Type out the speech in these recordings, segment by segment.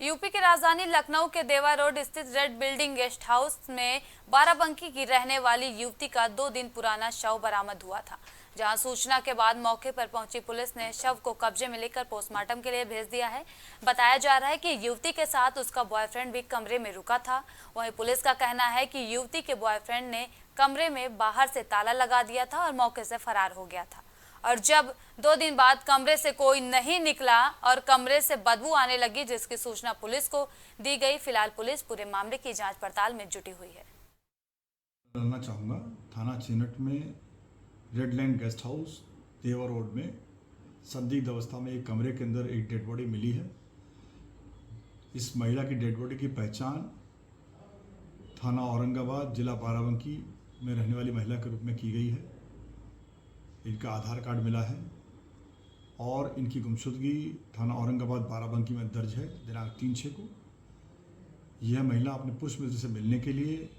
UP की राजधानी लखनऊ के देवा रोड स्थित रेड बिल्डिंग गेस्ट हाउस में बाराबंकी की रहने वाली युवती का 2 दिन पुराना शव बरामद हुआ था, जहां सूचना के बाद मौके पर पहुंची पुलिस ने शव को कब्जे में लेकर पोस्टमार्टम के लिए भेज दिया है। बताया जा रहा है कि युवती के साथ उसका बॉयफ्रेंड भी कमरे में रुका था। वहीं पुलिस का कहना है कि युवती के बॉयफ्रेंड ने कमरे में बाहर से ताला लगा दिया था और मौके से फरार हो गया था। और जब 2 दिन बाद कमरे से कोई नहीं निकला और कमरे से बदबू आने लगी, जिसकी सूचना पुलिस को दी गई। फिलहाल पुलिस पूरे मामले की जांच पड़ताल में जुटी हुई है। करना चाहूँगा, थाना चीनट में रेड लाइन गेस्ट हाउस देवा रोड में संदिग्ध अवस्था में एक कमरे के अंदर एक डेड बॉडी मिली है। इस महिला की डेड बॉडी की पहचान थाना औरंगाबाद, जिला बाराबंकी में रहने वाली महिला के रूप में की गई है। इनका आधार कार्ड मिला है और इनकी गुमशुदगी थाना औरंगाबाद बाराबंकी में दर्ज है दिनांक 3/6 को। यह महिला अपने पुरुष मित्र से मिलने के लिए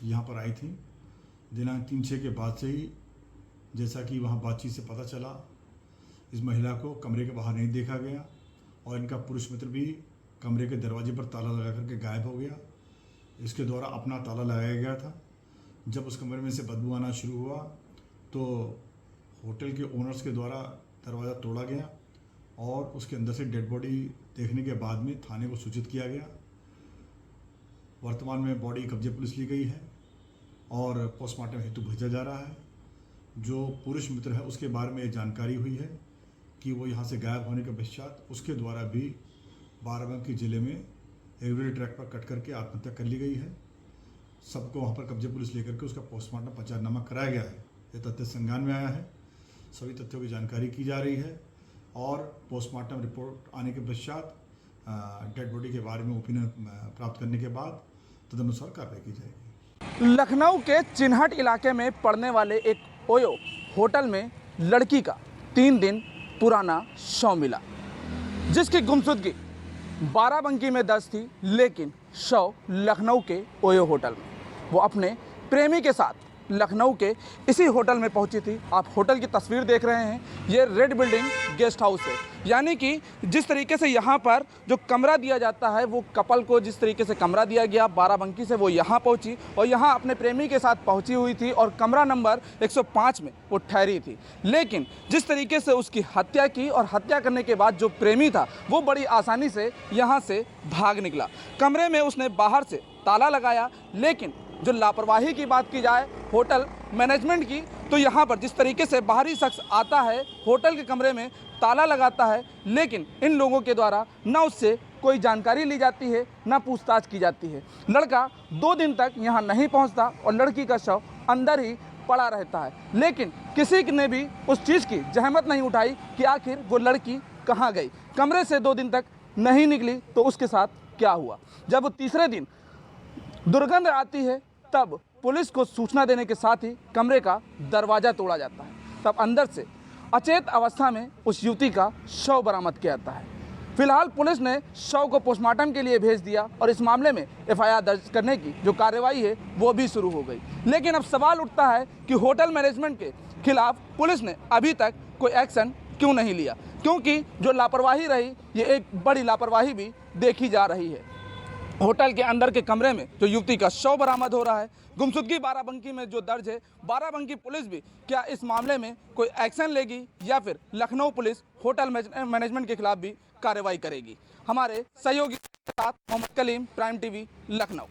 यहाँ पर आई थी। दिनांक 3/6 के बाद से ही जैसा कि वहाँ बातचीत से पता चला, इस महिला को कमरे के बाहर नहीं देखा गया और इनका पुरुष मित्र भी कमरे के दरवाजे पर ताला लगा करके गायब हो गया। इसके द्वारा अपना ताला लगाया गया था। जब उस कमरे में से बदबू आना शुरू हुआ तो होटल के ओनर्स के द्वारा दरवाज़ा तोड़ा गया और उसके अंदर से डेड बॉडी देखने के बाद में थाने को सूचित किया गया। वर्तमान में बॉडी कब्जे पुलिस ली गई है और पोस्टमार्टम हेतु भेजा जा रहा है। जो पुरुष मित्र है उसके बारे में जानकारी हुई है कि वो यहाँ से गायब होने के पश्चात उसके द्वारा भी बाराबंकी जिले में रेलवे ट्रैक पर कट करके आत्महत्या कर ली गई है। सबको वहाँ पर कब्जे पुलिस लेकर के उसका पोस्टमार्टम पंचनामा कराया गया है। ये तथ्य संज्ञान में आया है। सभी तथ्यों की जानकारी की जा रही है और पोस्टमार्टम रिपोर्ट आने के पश्चात डेड बॉडी के बारे में ओपिनियन प्राप्त करने के बाद तदनुसार कार्रवाई की जाएगी। लखनऊ के चिन्हट इलाके में पड़ने वाले एक ओयो होटल में लड़की का 3 दिन पुराना शव मिला, जिसकी गुमशुदगी बाराबंकी में दर्ज थी, लेकिन शव लखनऊ के ओयो होटल में। वो अपने प्रेमी के साथ लखनऊ के इसी होटल में पहुंची थी। आप होटल की तस्वीर देख रहे हैं, ये रेड बिल्डिंग गेस्ट हाउस है। यानी कि जिस तरीके से यहाँ पर जो कमरा दिया जाता है, वो कपल को जिस तरीके से कमरा दिया गया, बाराबंकी से वो यहाँ पहुँची और यहाँ अपने प्रेमी के साथ पहुँची हुई थी और कमरा नंबर 105 में वो ठहरी थी। लेकिन जिस तरीके से उसकी हत्या की और हत्या करने के बाद जो प्रेमी था वो बड़ी आसानी से यहाँ से भाग निकला। कमरे में उसने बाहर से ताला लगाया, लेकिन जो लापरवाही की बात की जाए होटल मैनेजमेंट की, तो यहाँ पर जिस तरीके से बाहरी शख्स आता है, होटल के कमरे में ताला लगाता है, लेकिन इन लोगों के द्वारा ना उससे कोई जानकारी ली जाती है, ना पूछताछ की जाती है। लड़का 2 दिन तक यहाँ नहीं पहुँचता और लड़की का शव अंदर ही पड़ा रहता है। लेकिन किसी ने भी उस चीज़ की जहमत नहीं उठाई कि आखिर वो लड़की कहाँ गई। कमरे से 2 दिन तक नहीं निकली तो उसके साथ क्या हुआ। जब वो तीसरे दिन दुर्गंध आती है, तब पुलिस को सूचना देने के साथ ही कमरे का दरवाज़ा तोड़ा जाता है। तब अंदर से अचेत अवस्था में उस युवती का शव बरामद किया जाता है। फिलहाल पुलिस ने शव को पोस्टमार्टम के लिए भेज दिया और इस मामले में एफआईआर दर्ज करने की जो कार्रवाई है वो भी शुरू हो गई। लेकिन अब सवाल उठता है कि होटल मैनेजमेंट के खिलाफ पुलिस ने अभी तक कोई एक्शन क्यों नहीं लिया, क्योंकि जो लापरवाही रही, ये एक बड़ी लापरवाही भी देखी जा रही है। होटल के अंदर के कमरे में जो युवती का शव बरामद हो रहा है, गुमशुदगी बाराबंकी में जो दर्ज है, बाराबंकी पुलिस भी क्या इस मामले में कोई एक्शन लेगी या फिर लखनऊ पुलिस होटल मैनेजमेंट के खिलाफ भी कार्रवाई करेगी। हमारे सहयोगी के साथ मोहम्मद कलीम, प्राइम टीवी, लखनऊ।